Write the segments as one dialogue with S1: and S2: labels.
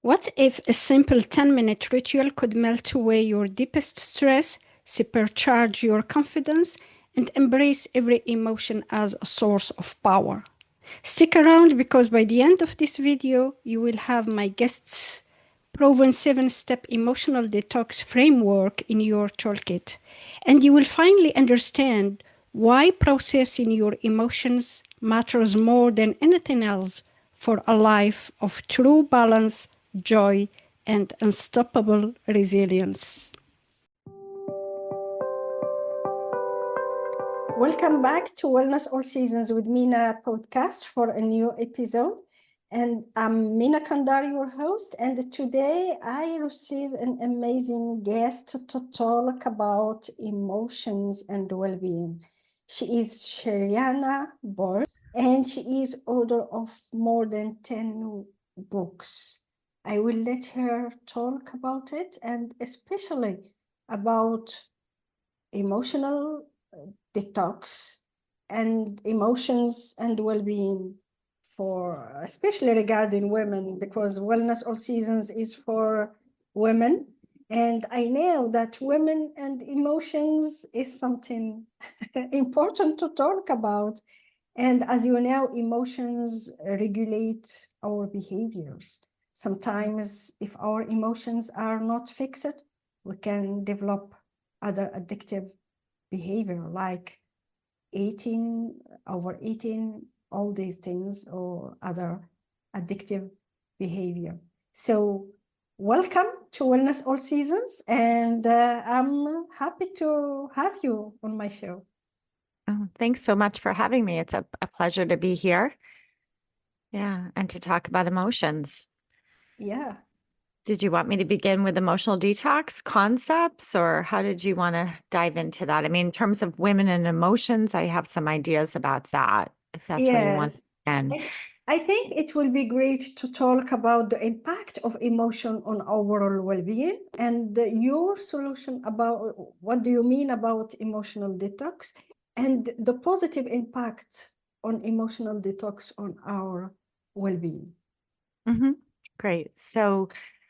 S1: What if a simple 10-minute ritual could melt away your deepest stress, supercharge your confidence, and embrace every emotion as a source of power? Stick around because by the end of this video, you will have my guest's proven 7-step emotional detox framework in your toolkit. And you will finally understand why processing your emotions matters more than anything else for a life of true balance, joy, and unstoppable resilience. Welcome back to Wellness All Seasons with Mina podcast for a new episode. And I'm Mina Qandar, your host. And today I receive an amazing guest to talk about emotions and well-being. She is Sheriana Boyle, and she is author of more than 10 books. I will let her talk about it, and especially about emotional detox and emotions and well-being, for especially regarding women, because Wellness All Seasons is for women, and I know that women and emotions is something important to talk about. And as you know, emotions regulate our behaviors. Sometimes if our emotions are not fixed, we can develop other addictive behavior like eating, overeating, all these things, or other addictive behavior. So welcome to Wellness All Seasons, and I'm happy to have you on my show.
S2: Oh, thanks so much for having me. It's a pleasure to be here. Yeah, and to talk about emotions.
S1: Yeah.
S2: Did you want me to begin with emotional detox concepts, or how did you want to dive into that? I mean, in terms of women and emotions, I have some ideas about that, if that's where you want
S1: Yes.
S2: to begin.
S1: I think it will be great to talk about the impact of emotion on overall well-being and your solution about what do you mean about emotional detox and the positive impact on emotional detox on our well-being.
S2: hmm Great. So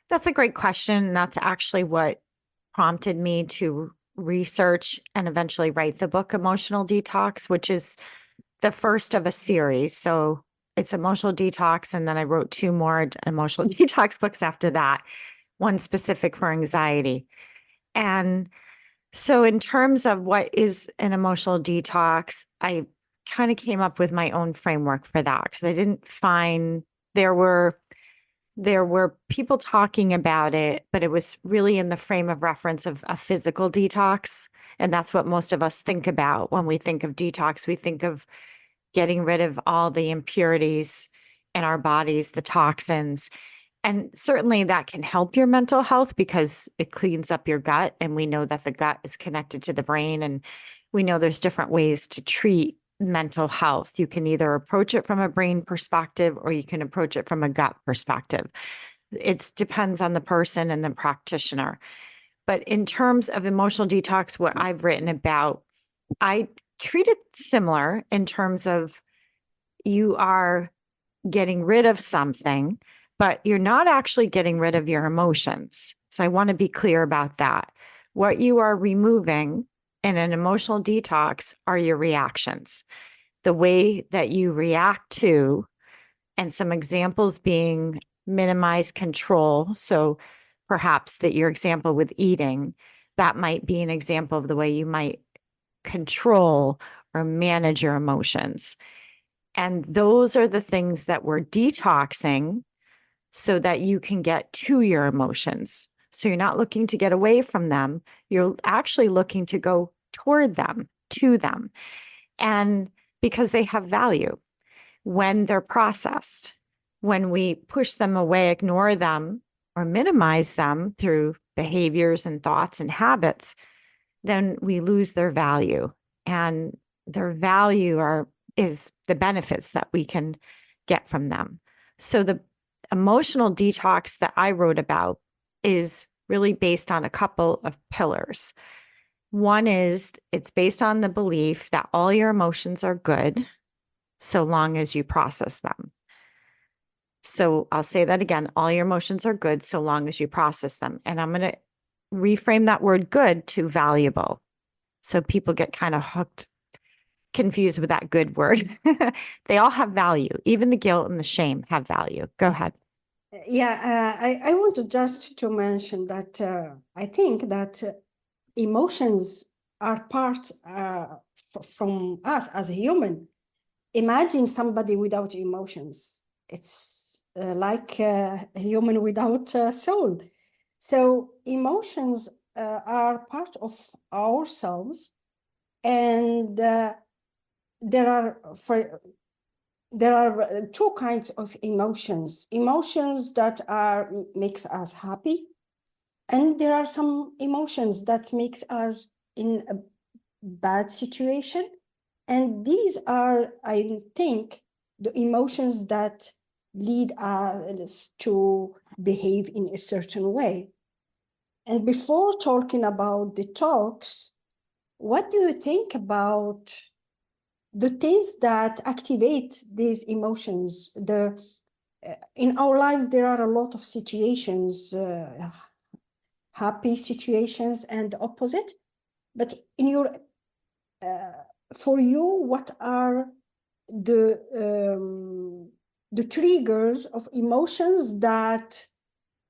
S2: that's a great question. That's actually what prompted me to research and eventually write the book Emotional Detox, which is the first of a series. So it's Emotional Detox, and then I wrote two more emotional detox books after that, one specific for anxiety. And so, in terms of what is an emotional detox, I kind of came up with my own framework for that because I didn't find there were there were people talking about it, but it was really in the frame of reference of a physical detox. And that's what most of us think about when we think of detox. We think of getting rid of all the impurities in our bodies, the toxins. And certainly that can help your mental health because it cleans up your gut. And we know that the gut is connected to the brain. And we know there's different ways to treat mental health. You can either approach it from a brain perspective or you can approach it from a gut perspective. It depends on the person and the practitioner. But in terms of emotional detox, what I've written about, I treat it similar in terms of you are getting rid of something, but you're not actually getting rid of your emotions. So I want to be clear about that. What you are removing in an emotional detox are your reactions, the way that you react to, and some examples being minimize control. So perhaps that your example with eating, that might be an example of the way you might control or manage your emotions. And those are the things that we're detoxing so that you can get to your emotions. So you're not looking to get away from them. You're actually looking to go toward them, to them. And because they have value when they're processed. When we push them away, ignore them, or minimize them through behaviors and thoughts and habits, then we lose their value. And their value is the benefits that we can get from them. So the emotional detox that I wrote about is really based on a couple of pillars. One is it's based on the belief that all your emotions are good so long as you process them. So I'll say that again. All your emotions are good so long as you process them. And I'm going to reframe that word good to valuable. So people get kind of hooked, confused with that good word. They all have value. Even the guilt and the shame have value. Go ahead.
S1: Yeah, I wanted just to mention that I think that emotions are part from us as a human. Imagine somebody without emotions. It's like a human without a soul. So emotions are part of ourselves, and there are two kinds of emotions. Emotions that makes us happy, and there are some emotions that makes us in a bad situation. And these are, I think, the emotions that lead us to behave in a certain way. And before talking about detox, what do you think about the things that activate these emotions? In our lives, there are a lot of situations, happy situations and the opposite. But for you, what are the triggers of emotions that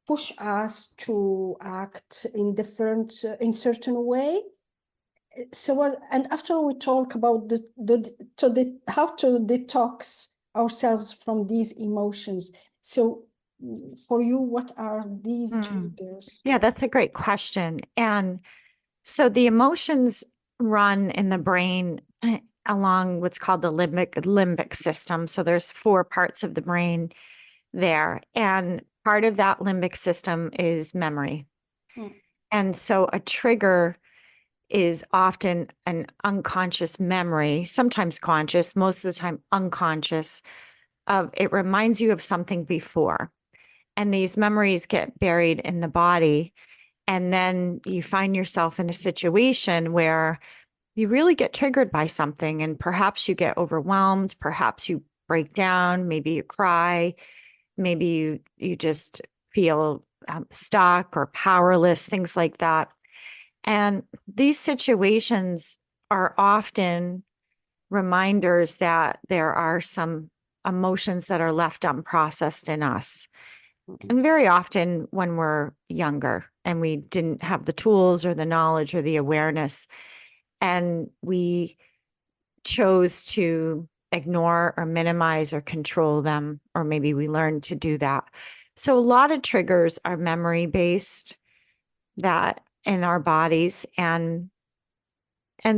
S1: push us to act in certain way? So, and after we talk about how to detox ourselves from these emotions. So for you, what are these triggers?
S2: Yeah, that's a great question. And so the emotions run in the brain along what's called the limbic system. So there's four parts of the brain there. And part of that limbic system is memory.
S1: Mm.
S2: And so a trigger is often an unconscious memory, sometimes conscious, most of the time unconscious, of it reminds you of something before. And these memories get buried in the body. And then you find yourself in a situation where you really get triggered by something, and perhaps you get overwhelmed, perhaps you break down, maybe you cry, maybe you just feel stuck or powerless, things like that. And these situations are often reminders that there are some emotions that are left unprocessed in us. And very often when we're younger and we didn't have the tools or the knowledge or the awareness, and we chose to ignore or minimize or control them, or maybe we learned to do that. So a lot of triggers are memory based that in our bodies, and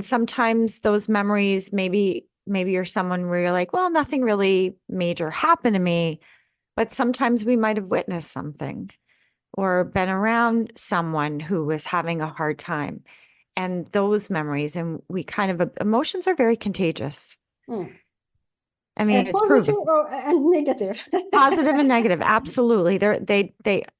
S2: sometimes those memories, maybe you're someone where you're like, well, nothing really major happened to me, but sometimes we might have witnessed something or been around someone who was having a hard time. And those memories, and we kind of, emotions are very contagious.
S1: Mm.
S2: I mean, it's
S1: Positive
S2: proven.
S1: and negative.
S2: Positive and negative, absolutely.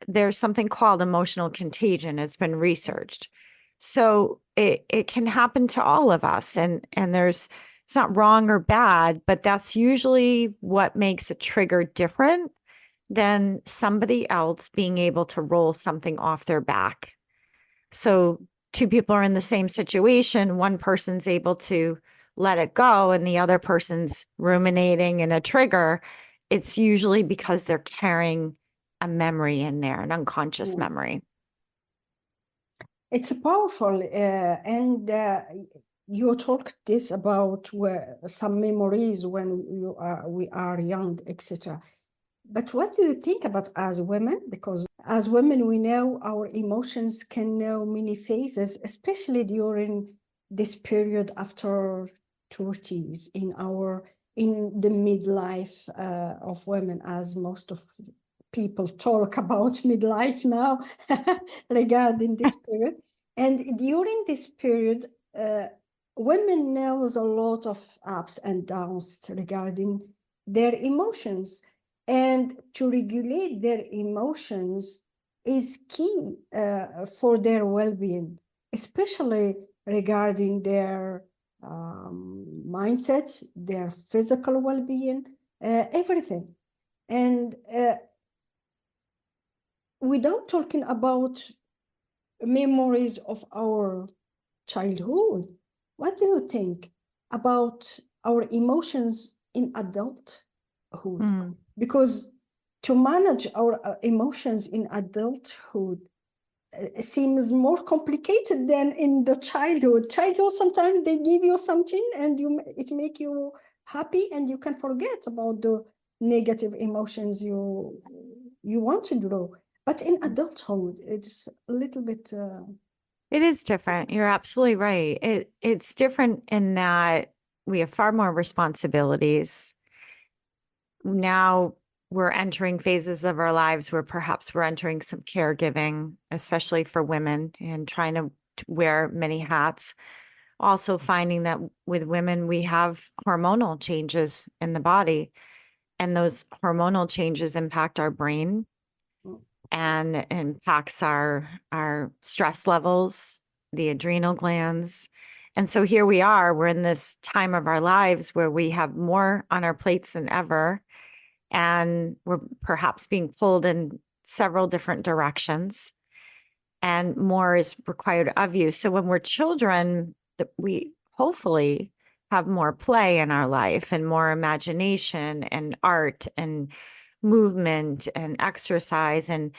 S2: There's something called emotional contagion. It's been researched. So it can happen to all of us. And it's not wrong or bad, but that's usually what makes a trigger different than somebody else being able to roll something off their back. So two people are in the same situation, one person's able to let it go and the other person's ruminating in a trigger. It's usually because they're carrying a memory in there, an unconscious
S1: Yes.
S2: memory.
S1: It's powerful, and you talked this about some memories when we are young, etc. But what do you think about as women? Because as women, we know our emotions can know many phases, especially during this period after 30s in the midlife of women, as most of people talk about midlife now regarding this period. And during this period, women knows a lot of ups and downs regarding their emotions. And to regulate their emotions is key for their well-being, especially regarding their mindset, their physical well-being, everything. And without talking about memories of our childhood, what do you think about our emotions in adulthood? Because to manage our emotions in adulthood seems more complicated than in the childhood. Childhood, sometimes they give you something and it make you happy and you can forget about the negative emotions you want to draw. But in adulthood, it's a little bit.
S2: It is different. You're absolutely right. It's different in that we have far more responsibilities. Now we're entering phases of our lives where perhaps we're entering some caregiving, especially for women, and trying to wear many hats. Also finding that with women, we have hormonal changes in the body, and those hormonal changes impact our brain and impacts our stress levels, the adrenal glands. And so here we are, we're in this time of our lives where we have more on our plates than ever, and we're perhaps being pulled in several different directions, and more is required of you. So when we're children, we hopefully have more play in our life and more imagination and art and movement and exercise. And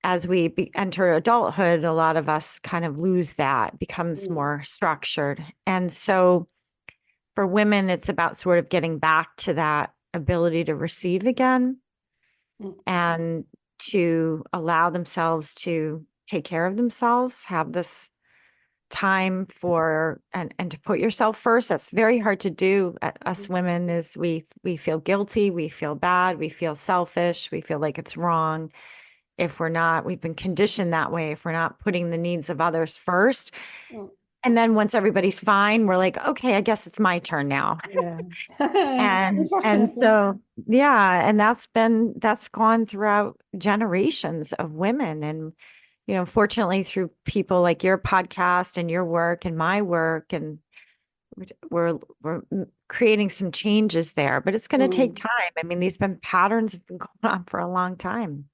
S2: as we enter adulthood, a lot of us kind of lose that, becomes more structured. And so for women, it's about sort of getting back to that ability to receive again and to allow themselves to take care of themselves, have this time for and to put yourself first. That's very hard to do. Us women is we feel guilty, we feel bad, we feel selfish, we feel like it's wrong if we're not, we've been conditioned that way, if we're not putting the needs of others first. And then once everybody's fine, we're like, okay, I guess it's my turn now.
S1: Yeah.
S2: And so, yeah, and that's gone throughout generations of women. And, you know, fortunately through people like your podcast and your work and my work, and we're creating some changes there, but it's going to take time. I mean, these patterns have been going on for a long time.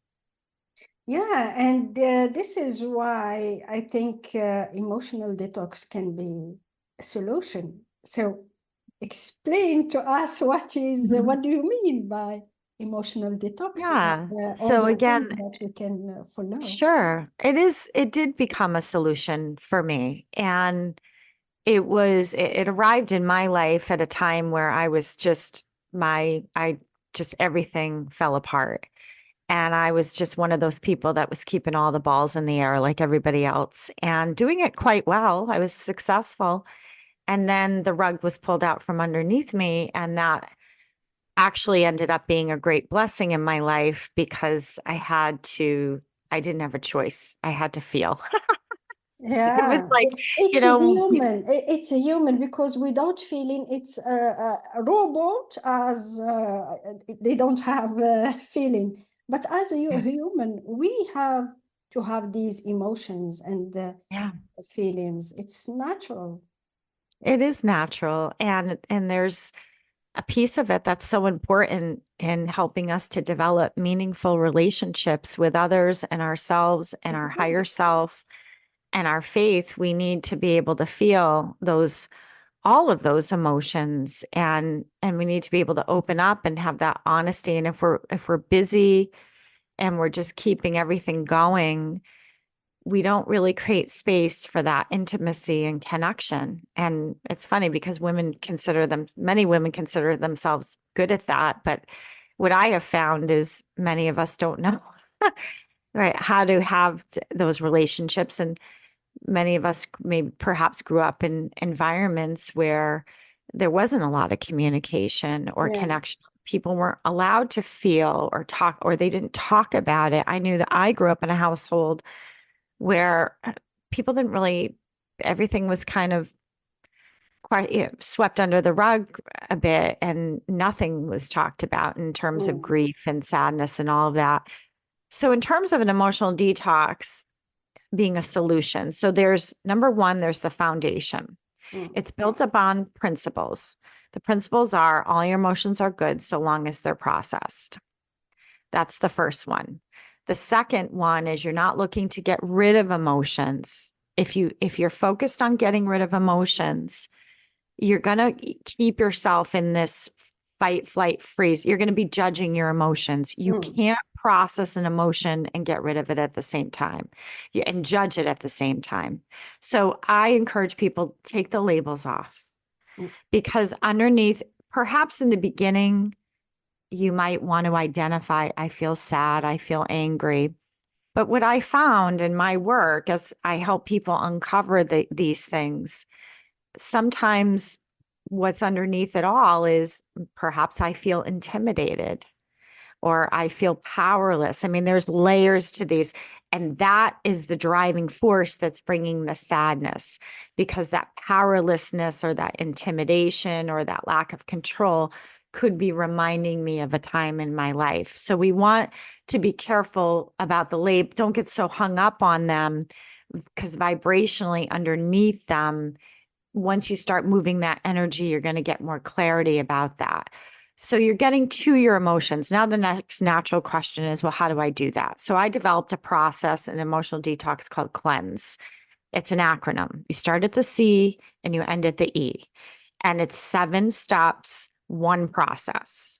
S1: Yeah, and this is why I think emotional detox can be a solution. So explain to us what do you mean by emotional detox?
S2: Yeah.
S1: And, all
S2: So
S1: the
S2: again,
S1: things that we can follow.
S2: sure, it did become a solution for me. And it arrived in my life at a time where I was just everything fell apart. And I was just one of those people that was keeping all the balls in the air like everybody else and doing it quite well. I was successful. And then the rug was pulled out from underneath me. And that actually ended up being a great blessing in my life because I didn't have a choice. I had to feel. It was
S1: Yeah,
S2: like,
S1: it's
S2: you
S1: a
S2: know,
S1: human. It's a human because without feeling, it's a robot. As they don't have feeling, but as a
S2: yeah,
S1: human, we have to have these emotions and
S2: yeah,
S1: feelings. It's natural.
S2: it is natural. And there's a piece of it that's so important in helping us to develop meaningful relationships with others and ourselves and our higher self and our faith. We need to be able to feel all of those emotions, and we need to be able to open up and have that honesty. And if we're busy and we're just keeping everything going, we don't really create space for that intimacy and connection. And it's funny because many women consider themselves good at that. But what I have found is many of us don't know, right, how to have those relationships. And many of us maybe perhaps grew up in environments where there wasn't a lot of communication or connection. People weren't allowed to feel or talk, or they didn't talk about it. I knew that I grew up in a household where people didn't really, everything was kind of quite, swept under the rug a bit, and nothing was talked about in terms of grief and sadness and all of that. So in terms of an emotional detox being a solution, so there's number one, there's the foundation. It's built upon principles. The principles are all your emotions are good so long as they're processed. That's the first one. The second one is you're not looking to get rid of emotions. If you're focused on getting rid of emotions, you're going to keep yourself in this fight, flight, freeze. You're going to be judging your emotions. You can't process an emotion and get rid of it at the same time and judge it at the same time. So I encourage people to take the labels off, because underneath, perhaps in the beginning, you might want to identify, I feel sad, I feel angry. But what I found in my work as I help people uncover these things, sometimes what's underneath it all is perhaps I feel intimidated or I feel powerless. I mean, there's layers to these. And that is the driving force that's bringing the sadness, because that powerlessness or that intimidation or that lack of control could be reminding me of a time in my life. So we want to be careful about the label. Don't get so hung up on them, because vibrationally underneath them, once you start moving that energy, you're going to get more clarity about that. So you're getting to your emotions. Now, the next natural question is, well, how do I do that? So I developed a process, an emotional detox called Cleanse. It's an acronym. You start at the C and you end at the E. And it's 7 steps, one process.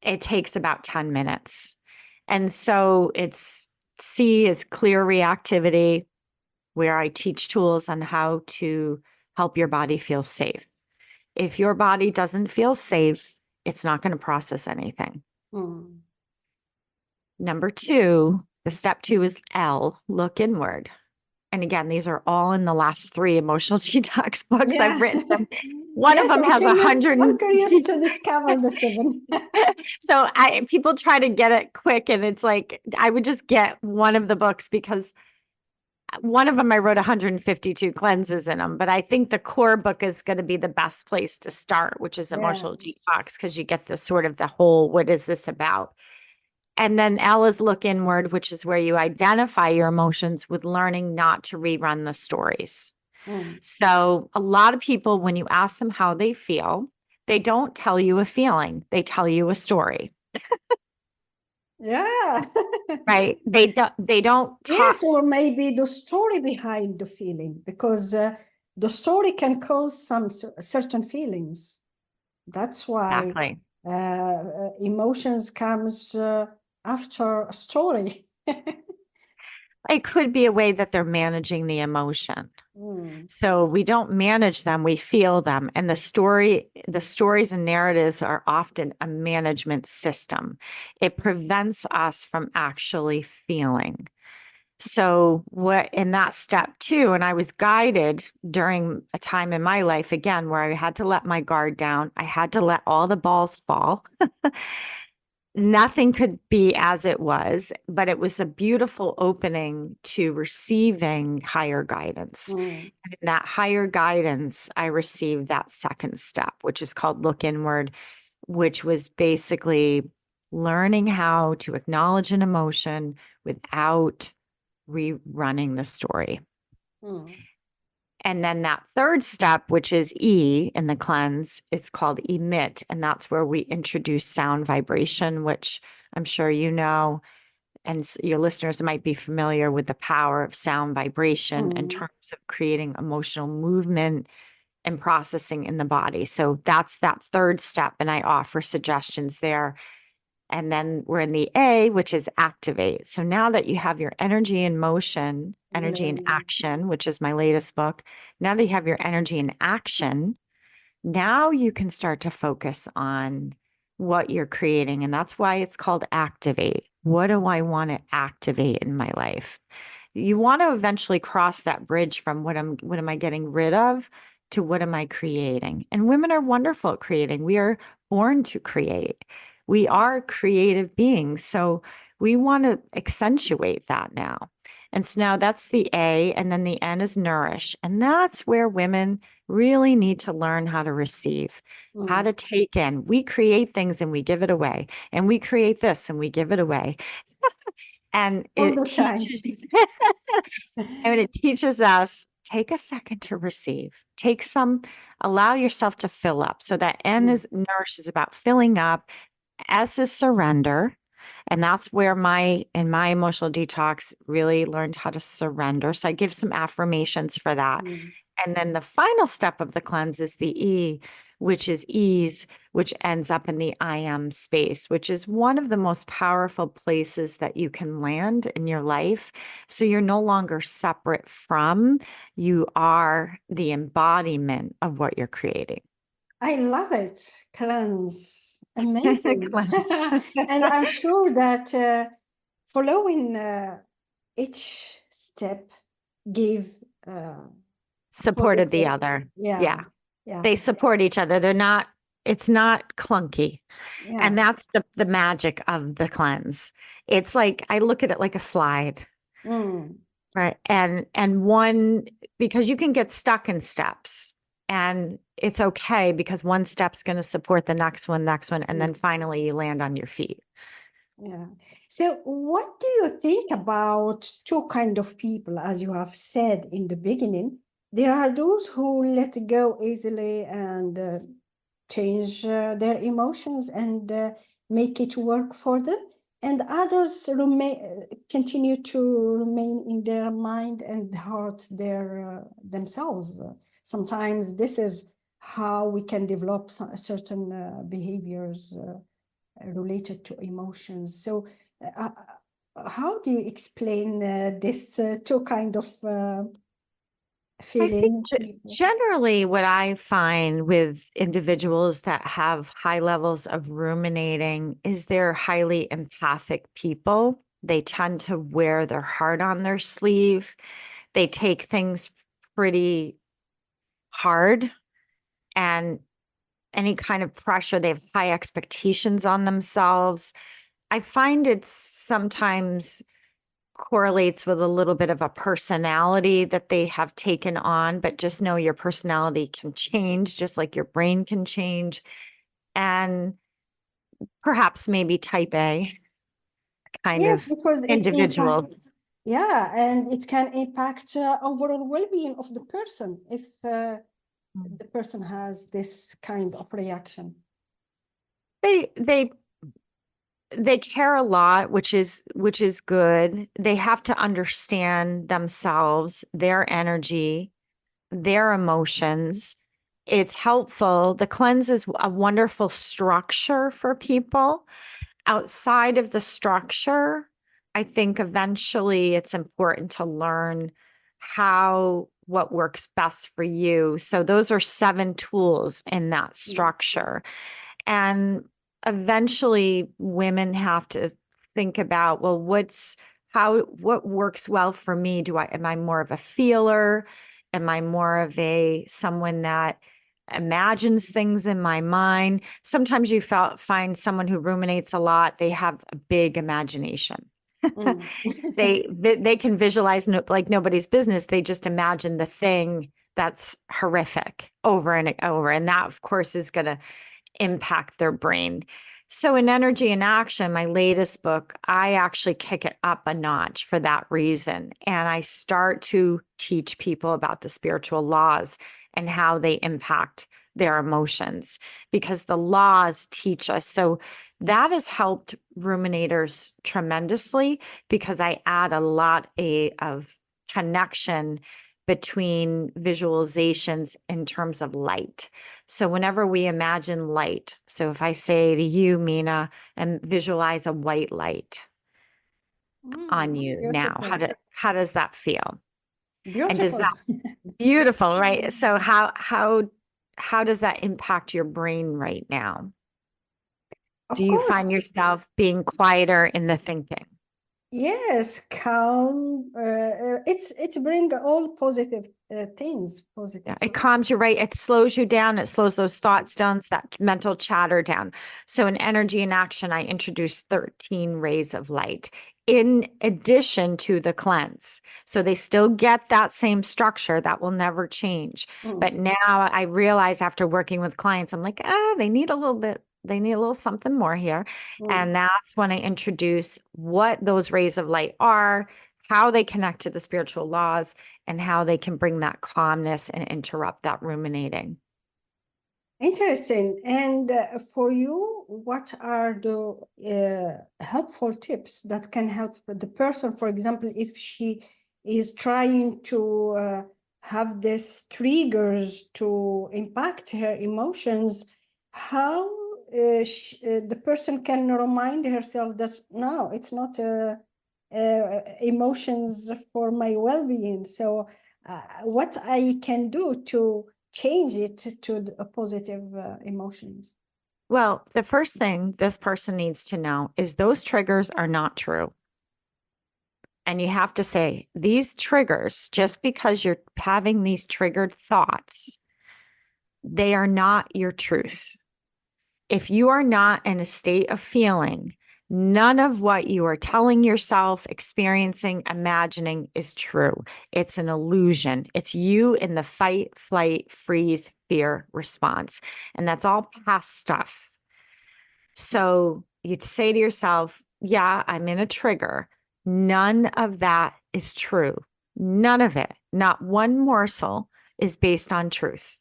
S2: It takes about 10 minutes. And so it's C is clear reactivity, where I teach tools on how to help your body feel safe. If your body doesn't feel safe, it's not going to process anything. Number 2, the step 2 is L, look inward. And again, these are all in the last 3 emotional detox books I've written. One of them has 100.
S1: I'm curious to discover the 7.
S2: So people try to get it quick, and it's like, I would just get one of the books, because one of them I wrote 152 cleanses in them, but I think the core book is going to be the best place to start, which is emotional detox, because you get the sort of the whole, what is this about? And then L is look inward, which is where you identify your emotions with learning not to rerun the stories. So a lot of people, when you ask them how they feel, they don't tell you a feeling, they tell you a story.
S1: Yeah.
S2: Right. They don't talk.
S1: Yes, or maybe the story behind the feeling, because the story can cause some certain feelings. That's why
S2: Exactly.
S1: Emotions comes after a story.
S2: It could be a way that they're managing the emotion. So we don't manage them, we feel them. And the stories and narratives are often a management system. It prevents us from actually feeling. So what in that step 2, and I was guided during a time in my life, again, where I had to let my guard down. I had to let all the balls fall. Nothing could be as it was, but it was a beautiful opening to receiving higher guidance. And in that higher guidance, I received that second step, which is called look inward, which was basically learning how to acknowledge an emotion without rerunning the story. And then that third step, which is E in the cleanse, is called emit. And that's where we introduce sound vibration, which I'm sure you know, and your listeners might be familiar with the power of sound vibration in terms of creating emotional movement and processing in the body. So that's that third step. And I offer suggestions there. And then we're in the A, which is activate. So now that you have your energy in motion, energy in action, which is my latest book, now that you have your energy in action, now you can start to focus on what you're creating. And that's why it's called activate. What do I want to activate in my life? You want to eventually cross that bridge from what am I getting rid of to what am I creating? And women are wonderful at creating. We are born to create. We are creative beings. So we want to accentuate that now. And so now that's the A, and then the N is nourish. And that's where women really need to learn how to receive, how to take in. We create things and we give it away. And we create this and we give it away. And
S1: All the time.
S2: And it teaches us, take a second to receive. Allow yourself to fill up. So that N is nourish, is about filling up. S is surrender. And that's where in my emotional detox really learned how to surrender. So I give some affirmations for that.
S1: Mm.
S2: And then the final step of the cleanse is the E, which is ease, which ends up in the I am space, which is one of the most powerful places that you can land in your life. So you're no longer separate from, you are the embodiment of what you're creating.
S1: I love it. Cleanse. Amazing.
S2: Cleanse.
S1: And I'm sure that following each step give
S2: Supported the
S1: positive.
S2: other.
S1: Yeah.
S2: Yeah.
S1: Yeah.
S2: They support each other. It's not clunky.
S1: Yeah.
S2: And that's the magic of the cleanse. It's like I look at it like a slide,
S1: Mm.
S2: right? And one, because you can get stuck in steps, and it's okay because one step's going to support the next one, and then
S1: Mm.
S2: finally you land on your feet.
S1: Yeah. So what do you think about two kind of people, as you have said in the beginning? There are those who let go easily and change their emotions and make it work for them, and others remain continue to remain in their mind and hurt their themselves. Sometimes this is how we can develop certain behaviors related to emotions. So, how do you explain this two kind of
S2: I think
S1: feeling people?
S2: generally what I find with individuals that have high levels of ruminating is they're highly empathic people. They tend to wear their heart on their sleeve. They take things pretty hard, and any kind of pressure, they have high expectations on themselves. I find it sometimes correlates with a little bit of a personality that they have taken on, but just know your personality can change, just like your brain can change. And perhaps maybe type A kind
S1: Yes,
S2: of
S1: because it impact,
S2: individual.
S1: yeah, and it can impact overall well-being of the person if the person has this kind of reaction.
S2: They they they care a lot, which is good. They have to understand themselves, their energy, their emotions. It's helpful. The cleanse is a wonderful structure for people. Outside of the structure, I think eventually it's important to learn what works best for you. So those are 7 tools in that
S1: Mm.
S2: structure. And eventually women have to think about, well, what works well for me? Am I more of a feeler? Am I more of someone that imagines things in my mind? Sometimes find someone who ruminates a lot, they have a big imagination.
S1: Mm.
S2: They can visualize like nobody's business. They just imagine the thing that's horrific over and over. And that, of course, is going to impact their brain. So in Energy in Action, my latest book, I actually kick it up a notch for that reason. And I start to teach people about the spiritual laws and how they impact their emotions, because the laws teach us. So that has helped ruminators tremendously, because I add a lot of connection between visualizations in terms of light. So whenever we imagine light, so if I say to you, Mina, and visualize a white light
S1: Mm.
S2: on you now,
S1: Beautiful.
S2: how does that feel? And does
S1: Beautiful.
S2: that beautiful, right? So how does that impact your brain right now? Do
S1: Of
S2: you find
S1: course.
S2: yourself being quieter in the thinking?
S1: Yes, calm. It's bring all positive things,
S2: Yeah,
S1: positive.
S2: it calms you, right? It slows you down. It slows those thoughts down, that mental chatter down. So in Energy in Action, I introduced 13 rays of light in addition to the cleanse. So they still get that same structure that will never change. But
S1: Mm.
S2: now I realize, after working with clients, I'm like, they need a little bit, they need a little something more here.
S1: Mm.
S2: And that's when I introduce what those rays of light are, how they connect to the spiritual laws, and how they can bring that calmness and interrupt that ruminating.
S1: Interesting. And for you, what are the helpful tips that can help the person, for example, if she is trying to have these triggers to impact her emotions, how the person can remind herself that no, it's not emotions for my well-being. So what I can do to change it to the positive emotions.
S2: Well, the first thing this person needs to know is those triggers are not true. And you have to say, these triggers, just because you're having these triggered thoughts, they are not your truth. If you are not in a state of feeling, none of what you are telling yourself, experiencing, imagining is true. It's an illusion. It's you in the fight, flight, freeze, fear response. And that's all past stuff. So you'd say to yourself, yeah, I'm in a trigger. None of that is true. None of it, not one morsel, is based on truth.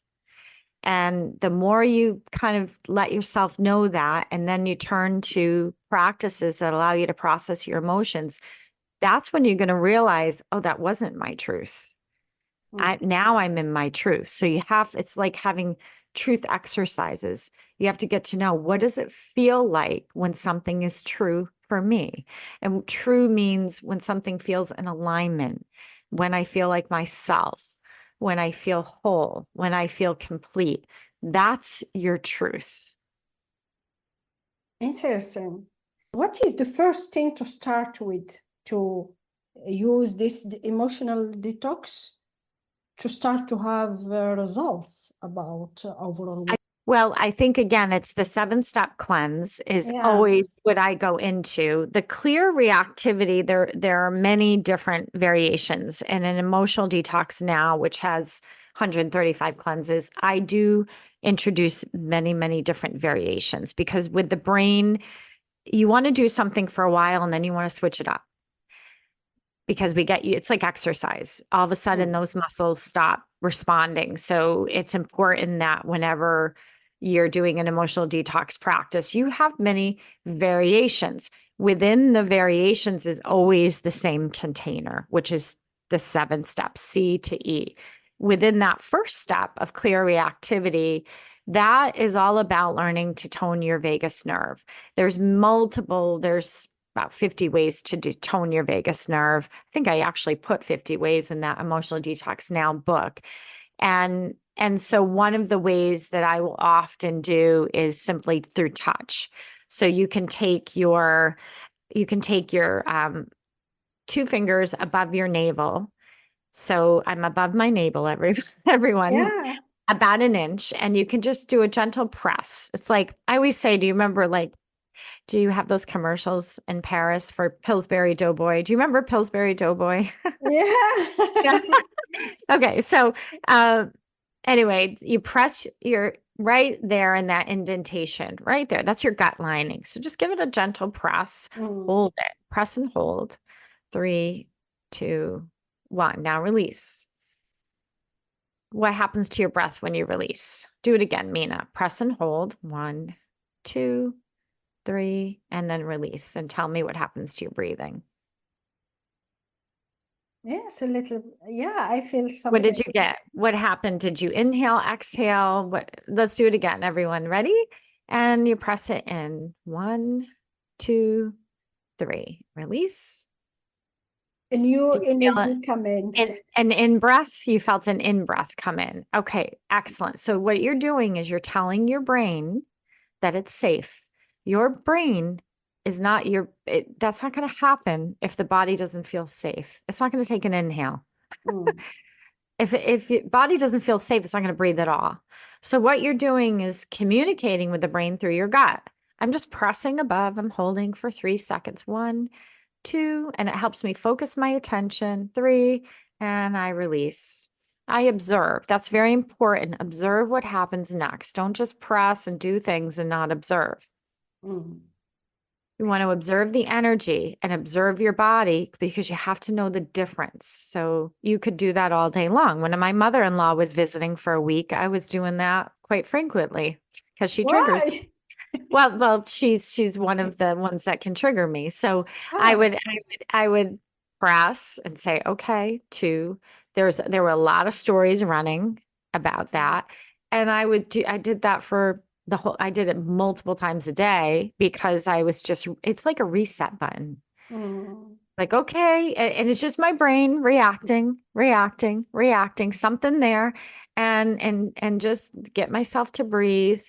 S2: And the more you kind of let yourself know that, and then you turn to practices that allow you to process your emotions, that's when you're going to realize, oh, that wasn't my truth. Now I'm in my truth. So it's like having truth exercises. You have to get to know, what does it feel like when something is true for me? And true means when something feels in alignment, when I feel like myself, when I feel whole, when I feel complete. That's your truth.
S1: Interesting. What is the first thing to start with to use this emotional detox to start to have results about overall?
S2: Well, I think again, it's the 7-step cleanse is always what I go into. The clear reactivity, there are many different variations. And an emotional detox now, which has 135 cleanses, I do introduce many, many different variations because with the brain, you want to do something for a while and then you want to switch it up. Because it's like exercise. All of a sudden, those muscles stop responding. So it's important that whenever you're doing an emotional detox practice, you have many variations. Within the variations is always the same container, which is the 7 steps, C to E. Within that first step of clear reactivity, that is all about learning to tone your vagus nerve. There's about 50 ways to tone your vagus nerve. I think I actually put 50 ways in that Emotional Detox Now book. And so one of the ways that I will often do is simply through touch. So you can take your 2 fingers above your navel. So I'm above my navel, everyone, about an inch, and you can just do a gentle press. It's like I always say, do you remember do you have those commercials in Paris for Pillsbury Doughboy? Do you remember Pillsbury Doughboy?
S1: Yeah.
S2: Okay. So, anyway, you press your right there in that indentation, right there. That's your gut lining. So just give it a gentle press, hold it, press and hold. 3, 2, 1. Now release. What happens to your breath when you release? Do it again, Mina. Press and hold. 1, 2, 3, and then release, and tell me what happens to your breathing.
S1: Yes, a little. Yeah, I feel something.
S2: What did you get? What happened? Did you inhale, exhale? Let's do it again. Everyone ready? And you press it in. 1, 2, 3. Release.
S1: A new energy come in.
S2: An in-breath, you felt an in-breath come in. Okay, excellent. So what you're doing is you're telling your brain that it's safe. Your brain is not that's not going to happen if the body doesn't feel safe. It's not going to take an inhale. If your body doesn't feel safe, it's not going to breathe at all. So what you're doing is communicating with the brain through your gut. I'm just pressing above. I'm holding for 3 seconds. 1, 2, and it helps me focus my attention. 3, and I release. I observe. That's very important. Observe what happens next. Don't just press and do things and not observe. You want to observe the energy and observe your body because you have to know the difference. So you could do that all day long. When my mother-in-law was visiting for a week, I was doing that quite frequently because she triggers.
S1: Why?
S2: Well, she's one of the ones that can trigger me. So I
S1: Ah,
S2: would I would press and say, okay, two. There were a lot of stories running about that. And I did that for I did it multiple times a day because it's like a reset button.
S1: mm,
S2: Like, okay, and it's just my brain reacting, something there, and just get myself to breathe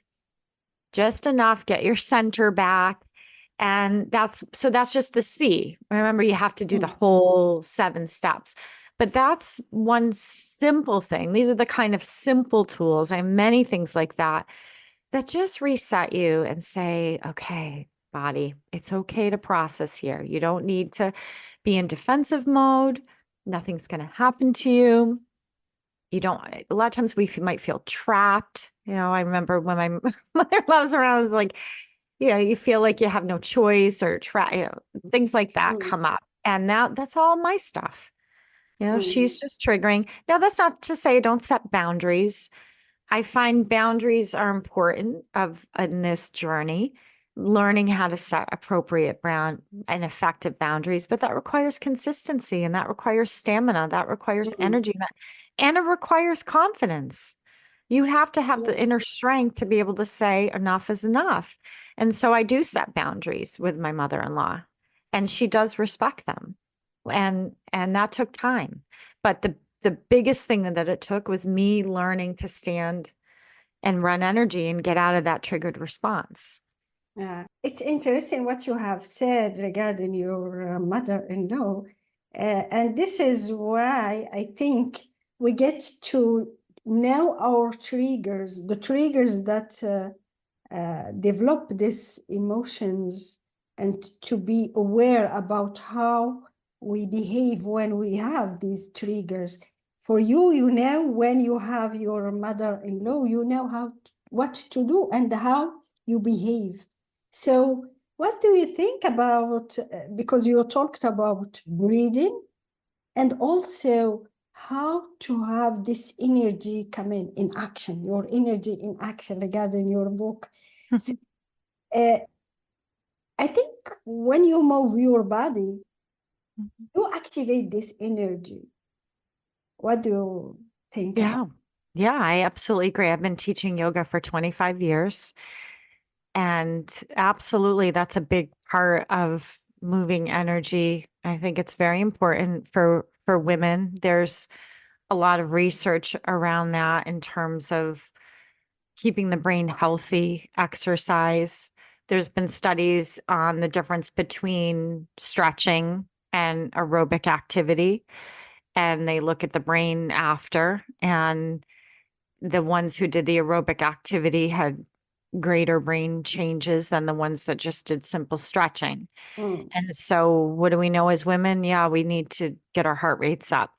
S2: just enough, get your center back. And that's just the C. Remember, you have to do the
S1: mm,
S2: whole 7 steps. But that's one simple thing. These are the kind of simple tools. I have many things like that just reset you and say, okay, body, it's okay to process here. You don't need to be in defensive mode. Nothing's going to happen to you. You don't, a lot of times might feel trapped. I remember when my mother-in-law was around, I was like, you feel like you have no choice or things like that
S1: mm,
S2: come up. And that's all my stuff.
S1: mm,
S2: She's just triggering. Now, that's not to say don't set boundaries. I find boundaries are important in this journey, learning how to set appropriate brown and effective boundaries, but that requires consistency and that requires stamina, that requires
S1: mm.
S2: energy, and it requires confidence. You have to have the
S1: Yeah.
S2: inner strength to be able to say enough is enough. And so I do set boundaries with my mother-in-law, and she does respect them. And that took time. But the biggest thing that it took was me learning to stand and run energy and get out of that triggered response.
S1: It's interesting what you have said regarding your mother-in-law. And this is why I think we get to know our triggers, the triggers that develop these emotions, and to be aware about how we behave when we have these triggers. For you, you know, when you have your mother-in-law, you know what to do and how you behave. So what do you think about, because you talked about breathing and also how to have this energy come in action, your energy in action regarding your book. So, uh, I think when you move your body, you activate this energy. What do you think about?
S2: Yeah. Yeah, I absolutely agree. I've been teaching yoga for 25 years. And absolutely, that's a big part of moving energy. I think it's very important for women. There's a lot of research around that in terms of keeping the brain healthy, exercise. There's been studies on the difference between stretching and aerobic activity, and they look at the brain after, and the ones who did the aerobic activity had greater brain changes than the ones that just did simple stretching.
S1: Mm,
S2: And so, what do we know as women? Yeah, we need to get our heart rates up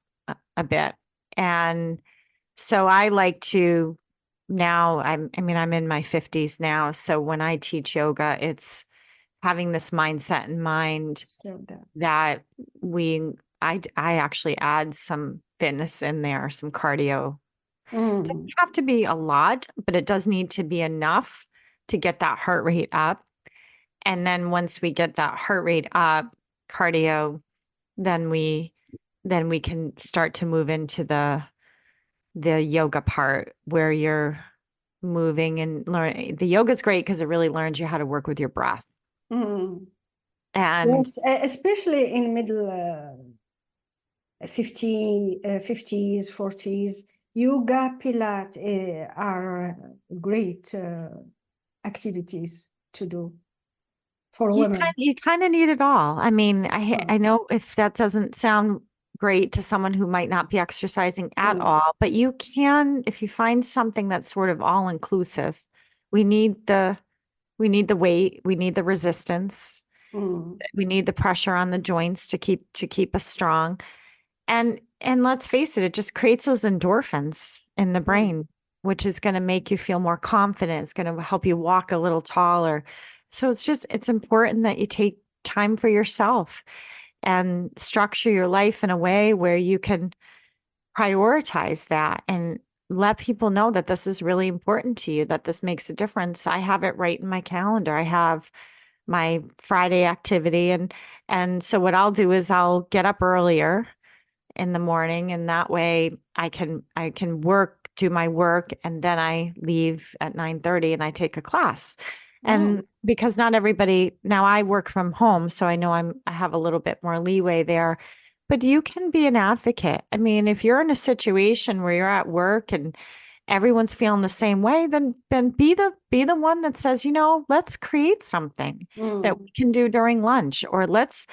S2: a bit. And so, I like to now, I'm in my 50s now. So, when I teach yoga, it's having this mindset in mind
S1: so that.
S2: that we, I actually add some fitness in there, some cardio. Doesn't
S1: Mm,
S2: have to be a lot, but it does need to be enough to get that heart rate up. And then once we get that heart rate up, cardio, then we can start to move into the yoga part where you're moving and learn. The yoga's great because it really learns you how to work with your breath.
S1: mm.
S2: And
S1: Yes, especially in middle 50s, 40s, yoga, Pilates are great activities to do for women.
S2: you kind of need it all. I mean,
S1: Mm,
S2: I know if that doesn't sound great to someone who might not be exercising at
S1: mm,
S2: all, but you can if you find something that's sort of all inclusive. We need the we need the weight, we need the resistance,
S1: mm,
S2: we need the pressure on the joints to keep us strong. And let's face it, it just creates those endorphins in the
S1: mm,
S2: brain, which is going to make you feel more confident. It's going to help you walk a little taller. So it's important that you take time for yourself and structure your life in a way where you can prioritize that and let people know that this is really important to you, that this makes a difference. I have it right in my calendar. I have my Friday activity, and so what I'll do is I'll get up earlier in the morning, and that way I can do my work, and then I leave at 9:30 and I take a class. And
S1: Mm,
S2: because not everybody, now I work from home, so I know I have a little bit more leeway there. But you can be an advocate. I mean, if you're in a situation where you're at work and everyone's feeling the same way, then be the one that says, let's create something that we
S1: mm,
S2: can do during lunch, or let's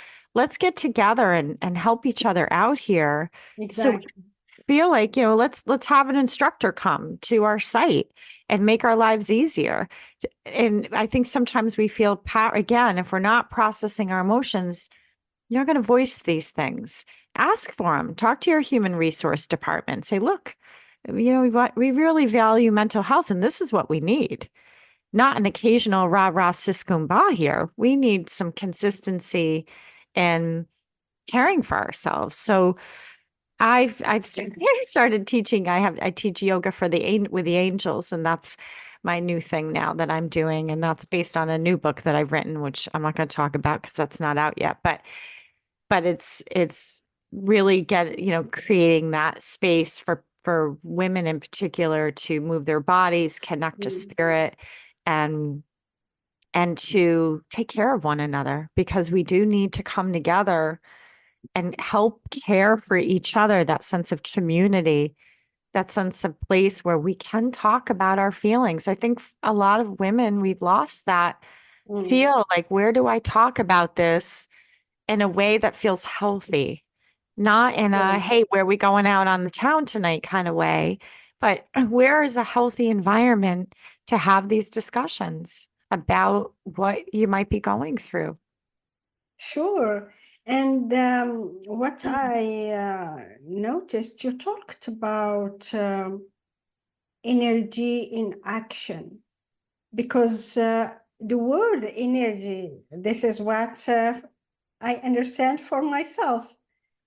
S2: get together and help each other out here. So we
S1: exactly.
S2: feel like, let's have an instructor come to our site and make our lives easier. And I think sometimes we feel power again, if we're not processing our emotions, you're going to voice these things. Ask for them. Talk to your human resource department. Say, look, we really value mental health, and this is what we need. Not an occasional rah rah sis kumbah here. We need some consistency and caring for ourselves. So I've started teaching. I teach yoga for with the angels, and that's my new thing now that I'm doing, and that's based on a new book that I've written, which I'm not going to talk about because that's not out yet. But it's really creating that space for women in particular to move their bodies, connect to
S1: Mm,
S2: spirit, and to take care of one another, because we do need to come together and help care for each other, that sense of community, that sense of place where we can talk about our feelings. I think a lot of women, we've lost that
S1: mm,
S2: feel like, where do I talk about this in a way that feels healthy, not in a,
S1: sure.
S2: hey, where are we going out on the town tonight kind of way, but where is a healthy environment to have these discussions about what you might be going through.
S1: Sure. And what I noticed, you talked about energy in action, because the word energy, this is what I understand for myself.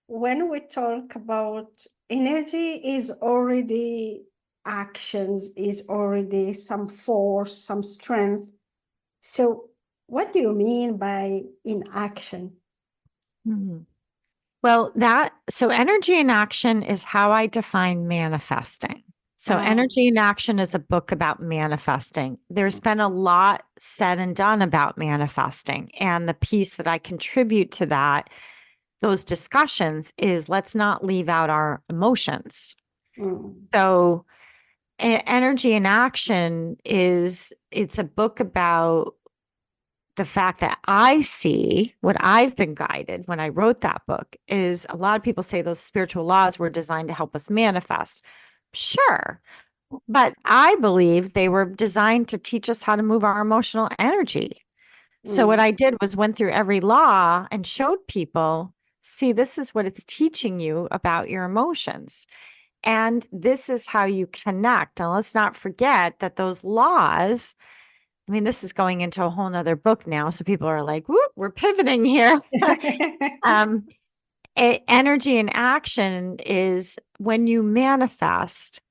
S1: When we talk about energy, is already actions, is already some force, some strength. So what do you mean by in action?
S2: Mhm. Well, so energy in action is how I define manifesting. So,
S1: Ah,
S2: Energy in Action is a book about manifesting. There's been a lot said and done about manifesting. And the piece that I contribute to those discussions is, let's not leave out our emotions.
S1: mm,
S2: So, Energy in Action it's a book about the fact that I see what I've been guided when I wrote that book is, a lot of people say those spiritual laws were designed to help us manifest. Sure. But I believe they were designed to teach us how to move our emotional energy. So what
S1: mm,
S2: I did was went through every law and showed people, see, this is what it's teaching you about your emotions. And this is how you connect. And let's not forget that those laws, I mean, this is going into a whole nother book now. So people are like, whoop, we're pivoting here. um, Energy in action is when you manifest,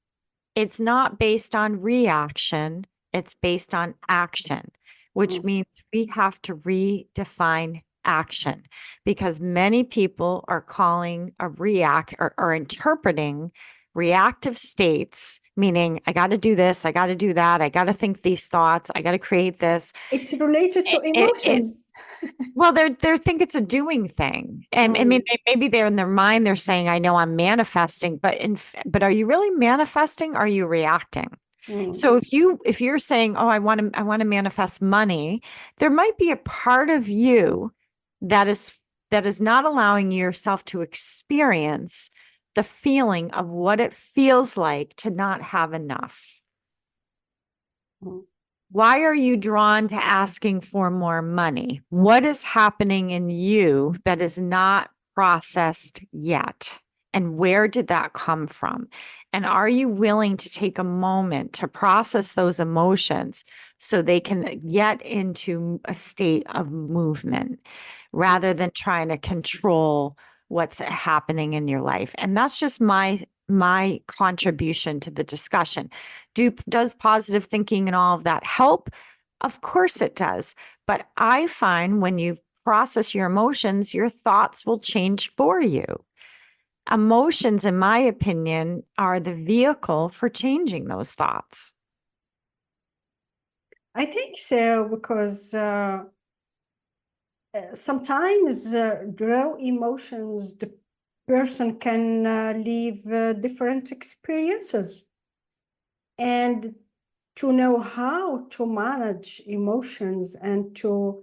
S2: it's not based on reaction, it's based on action, which
S1: mm.
S2: means we have to redefine action, because many people are calling a react or interpreting reactive states, meaning I got to do this, I got to do that, I got to think these thoughts, I got to create this.
S1: It's related to
S2: It
S1: emotions.
S2: well, they think it's a doing thing, and I mean,
S1: Mm,
S2: maybe they're in their mind, they're saying, "I know I'm manifesting," but are you really manifesting? Are you reacting?
S1: mm,
S2: So if you're saying, "Oh, I want to manifest money," there might be a part of you that is that is not allowing yourself to experience the feeling of what it feels like to not have enough.
S1: mm.
S2: Why are you drawn to asking for more money? What is happening in you that is not processed yet? And where did that come from? And are you willing to take a moment to process those emotions so they can get into a state of movement rather than trying to control what's happening in your life? And that's just my contribution to the discussion. Does positive thinking and all of that help? Of course it does. But I find when you process your emotions, your thoughts will change for you. Emotions, in my opinion, are the vehicle for changing those thoughts.
S1: I think so, because sometimes raw emotions, the person can live different experiences. And to know how to manage emotions and to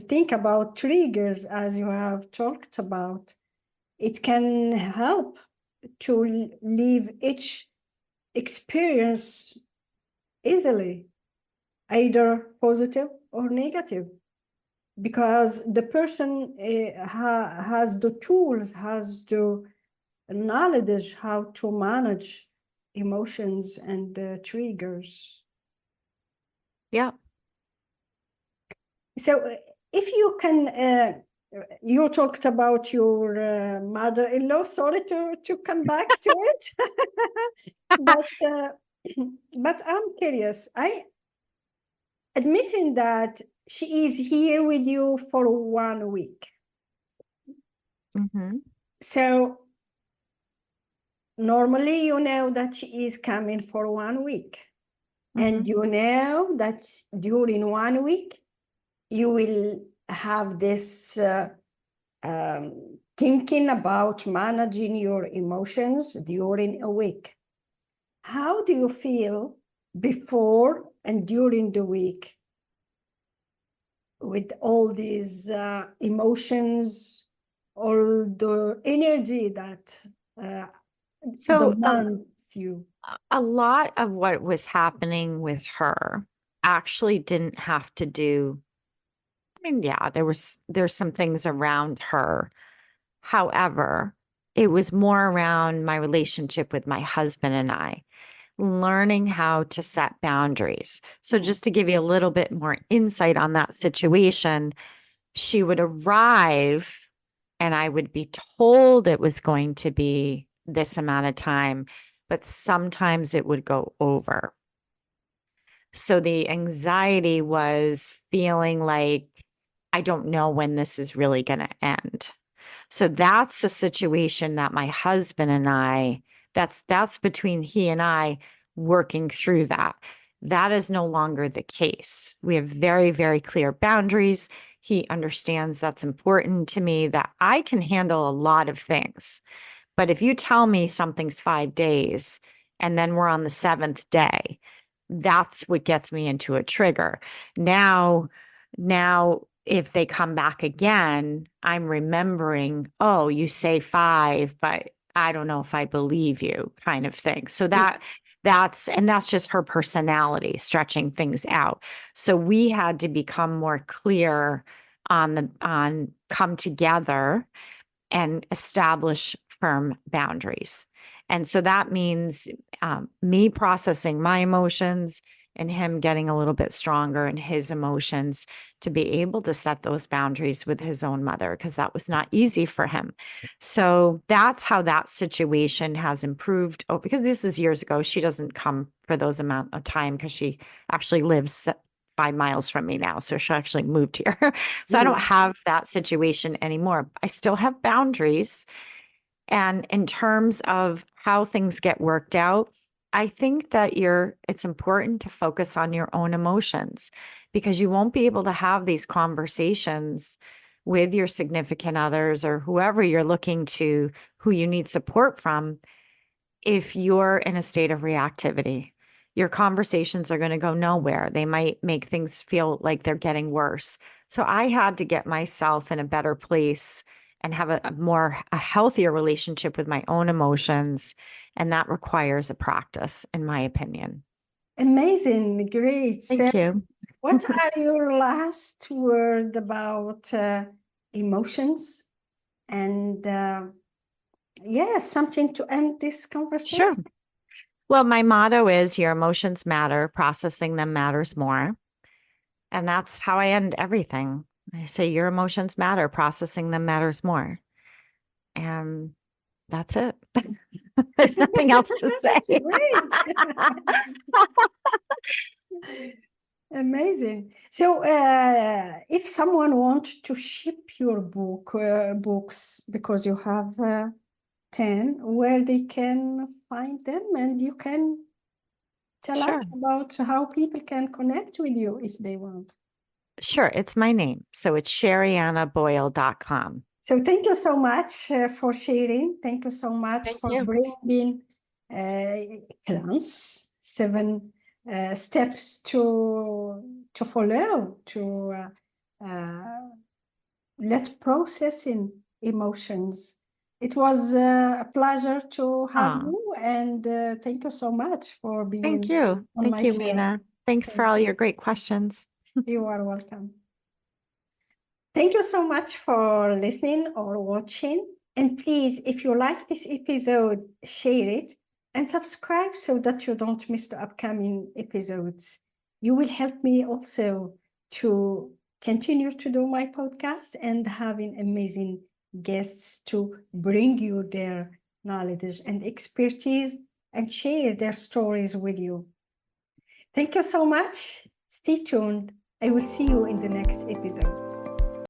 S1: think about triggers, as you have talked about, it can help to live each experience easily, either positive or negative, because the person has the tools, has the knowledge how to manage emotions and triggers.
S2: Yeah.
S1: So if you can, you talked about your mother-in-law, sorry to come back to it, but I'm curious. Admitting that she is here with you for 1 week.
S2: Mm-hmm.
S1: So normally you know that she is coming for 1 week. And
S2: Mm-hmm.
S1: you know that during 1 week, you will have this thinking about managing your emotions during a week. How do you feel before and during the week with all these emotions, all the energy that
S2: So
S1: demands you?
S2: a lot of what was happening with her actually didn't have to do. I mean, yeah, there's some things around her. However, it was more around my relationship with my husband and I, learning how to set boundaries. So just to give you a little bit more insight on that situation, she would arrive and I would be told it was going to be this amount of time, but sometimes it would go over. So the anxiety was feeling like, I don't know when this is really going to end. So that's a situation that my husband and I, that's between he and I working through that. That is no longer the case. We have very, very clear boundaries. He understands that's important to me, that I can handle a lot of things. But if you tell me something's 5 days and then we're on the seventh day, that's what gets me into a trigger. Now, if they come back again, I'm remembering, oh, you say 5, but I don't know if I believe you, kind of thing. So that's just her personality stretching things out. So we had to become more clear on come together and establish firm boundaries. And so that means me processing my emotions and him getting a little bit stronger in his emotions to be able to set those boundaries with his own mother, because that was not easy for him. So that's how that situation has improved. Oh, because this is years ago. She doesn't come for those amount of time because she actually lives 5 miles from me now. So she actually moved here. So I don't have that situation anymore. I still have boundaries. And in terms of how things get worked out, I think that it's important to focus on your own emotions, because you won't be able to have these conversations with your significant others or whoever you're looking to, who you need support from, if you're in a state of reactivity. Your conversations are going to go nowhere. They might make things feel like they're getting worse. So I had to get myself in a better place and have a healthier relationship with my own emotions. And that requires a practice, in my opinion.
S1: Amazing, great. So
S2: Thank you.
S1: what are your last word about emotions and Yes, something to end this conversation.
S2: Sure. Well, my motto is your emotions matter, processing them matters more. And that's how I end everything. I say your emotions matter, processing them matters more. And that's it. There's nothing else to
S1: That's
S2: say.
S1: great. Amazing. So, if someone wants to ship your books, because you have 10, where they can find them, and you can tell
S2: Sure.
S1: us about how people can connect with you if they want.
S2: Sure. It's my name. So it's sherianaboyle.com.
S1: So thank you so much for sharing. Thank you so much
S2: Thank
S1: for
S2: you.
S1: bringing plans, 7 steps to follow, to let processing emotions. It was a pleasure to have
S2: Oh,
S1: you, and thank you so much for
S2: thank
S1: being
S2: you.
S1: on
S2: Thank
S1: my
S2: you,
S1: show.
S2: Mina. Thanks for
S1: Thank
S2: all
S1: you.
S2: your great questions.
S1: You are welcome. Thank you so much for listening or watching. And please, if you like this episode, share it and subscribe so that you don't miss the upcoming episodes. You will help me also to continue to do my podcast and having amazing guests to bring you their knowledge and expertise and share their stories with you. Thank you so much. Stay tuned. I will see you in the next episode.